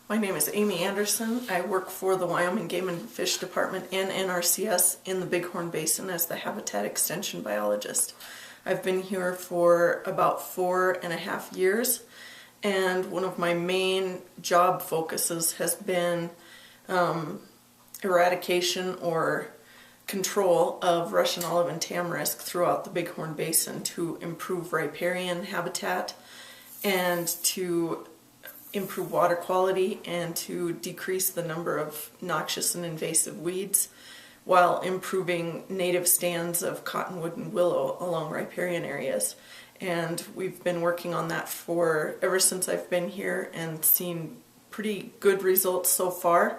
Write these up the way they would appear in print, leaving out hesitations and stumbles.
My name is Amy Anderson. I work for the Wyoming Game and Fish Department and NRCS in the Big Horn Basin as the habitat extension biologist. I've been here for about 4.5 years, and one of my main job focuses has been eradication or control of Russian olive and tamarisk throughout the Big Horn Basin to improve riparian habitat and to improve water quality and to decrease the number of noxious and invasive weeds while improving native stands of cottonwood and willow along riparian areas. And we've been working on that for ever since I've been here and seen pretty good results so far.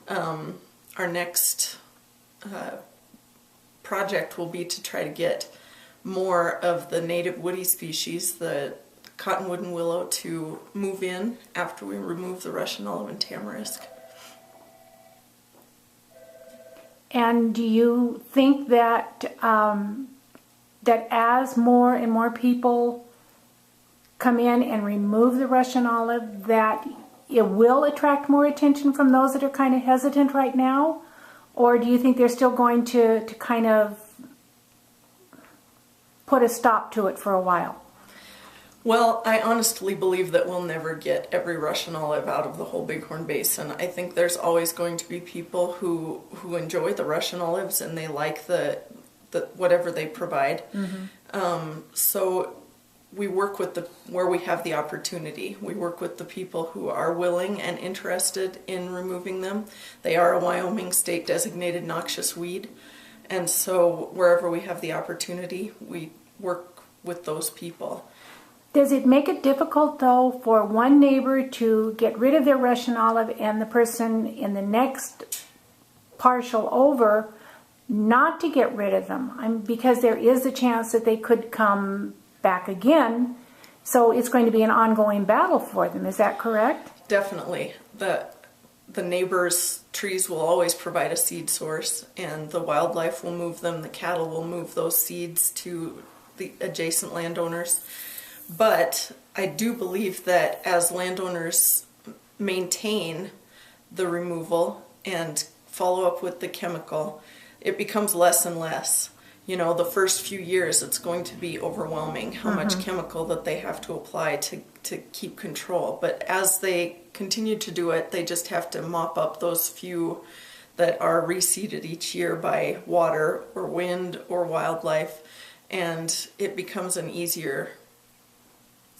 Our next project will be to try to get more of the native woody species, the cottonwood and willow, to move in after we remove the Russian olive and tamarisk. And do you think that that as more and more people come in and remove the Russian olive, that it will attract more attention from those that are kind of hesitant right now? Or do you think they're still going to kind of put a stop to it for a while? Well, I honestly believe that we'll never get every Russian olive out of the whole Big Horn Basin. I think there's always going to be people who enjoy the Russian olives and they like the whatever they provide. Mm-hmm. So we work with where we have the opportunity. We work with the people who are willing and interested in removing them. They are a Wyoming state designated noxious weed, and so wherever we have the opportunity, we work with those people. Does it make it difficult, though, for one neighbor to get rid of their Russian olive and the person in the next parcel over not to get rid of them? Because there is a chance that they could come back again, so it's going to be an ongoing battle for them. Is that correct? Definitely. The neighbors' trees will always provide a seed source, and the wildlife will move them. The cattle will move those seeds to the adjacent landowners. But I do believe that as landowners maintain the removal and follow up with the chemical, it becomes less and less. You know, the first few years it's going to be overwhelming how much chemical that they have to apply to keep control. But as they continue to do it, they just have to mop up those few that are reseeded each year by water or wind or wildlife, and it becomes an easier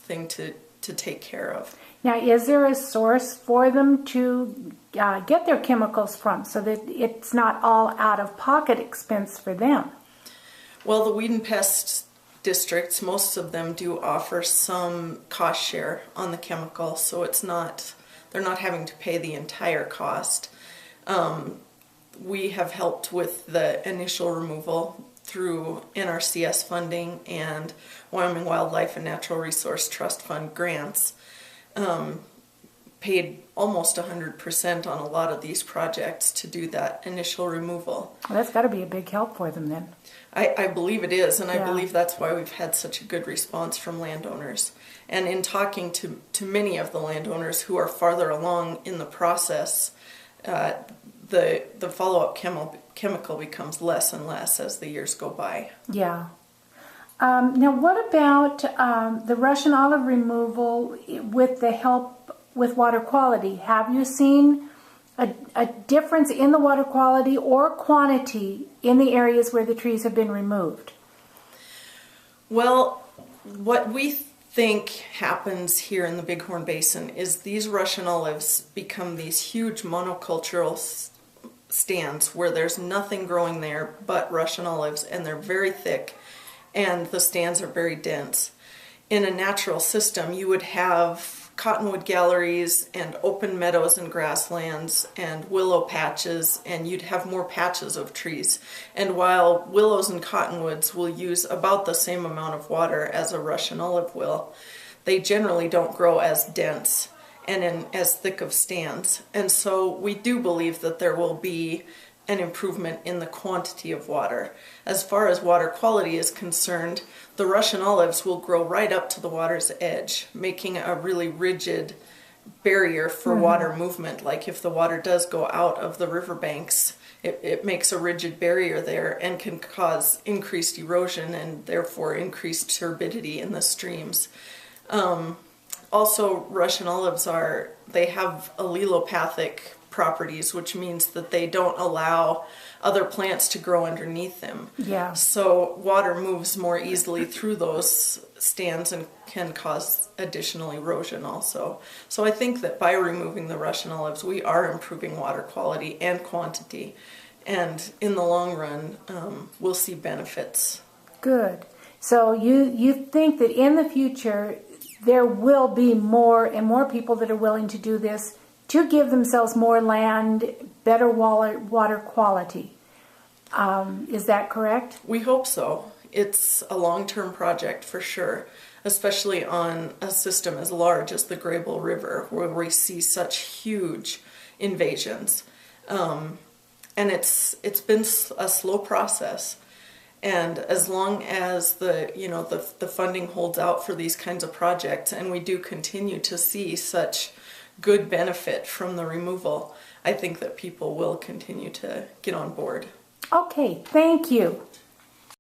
thing to take care of. Now, is there a source for them to get their chemicals from so that it's not all out-of-pocket expense for them? Well, the weed and pest districts, most of them do offer some cost share on the chemical, so they're not having to pay the entire cost. We have helped with the initial removal through NRCS funding and Wyoming Wildlife and Natural Resource Trust Fund grants, paid almost 100% on a lot of these projects to do that initial removal. Well, that's got to be a big help for them then. I believe it is, and I believe that's why we've had such a good response from landowners. And in talking to many of the landowners who are farther along in the process, the follow-up chemical becomes less and less as the years go by. Yeah. Now, what about the Russian olive removal with the help with water quality? Have you seen a difference in the water quality or quantity in the areas where the trees have been removed? Well, what we think happens here in the Big Horn Basin is these Russian olives become these huge monocultural stands where there's nothing growing there but Russian olives, and they're very thick and the stands are very dense. In a natural system, you would have cottonwood galleries and open meadows and grasslands and willow patches, and you'd have more patches of trees. And while willows and cottonwoods will use about the same amount of water as a Russian olive will, they generally don't grow as dense and in as thick of stands. And so we do believe that there will be an improvement in the quantity of water. As far as water quality is concerned, the Russian olives will grow right up to the water's edge, making a really rigid barrier for water movement. Like if the water does go out of the riverbanks, it makes a rigid barrier there and can cause increased erosion and therefore increased turbidity in the streams. Also, Russian olives they have allelopathic properties, which means that they don't allow other plants to grow underneath them. Yeah. So water moves more easily through those stands and can cause additional erosion also. So I think that by removing the Russian olives, we are improving water quality and quantity. And in the long run, we'll see benefits. Good. So you think that in the future there will be more and more people that are willing to do this to give themselves more land, better water quality. Is that correct? We hope so. It's a long-term project for sure, especially on a system as large as the Graybull River, where we see such huge invasions. And it's been a slow process. And as long as the funding holds out for these kinds of projects, and we do continue to see such good benefit from the removal, I think that people will continue to get on board. Okay, thank you.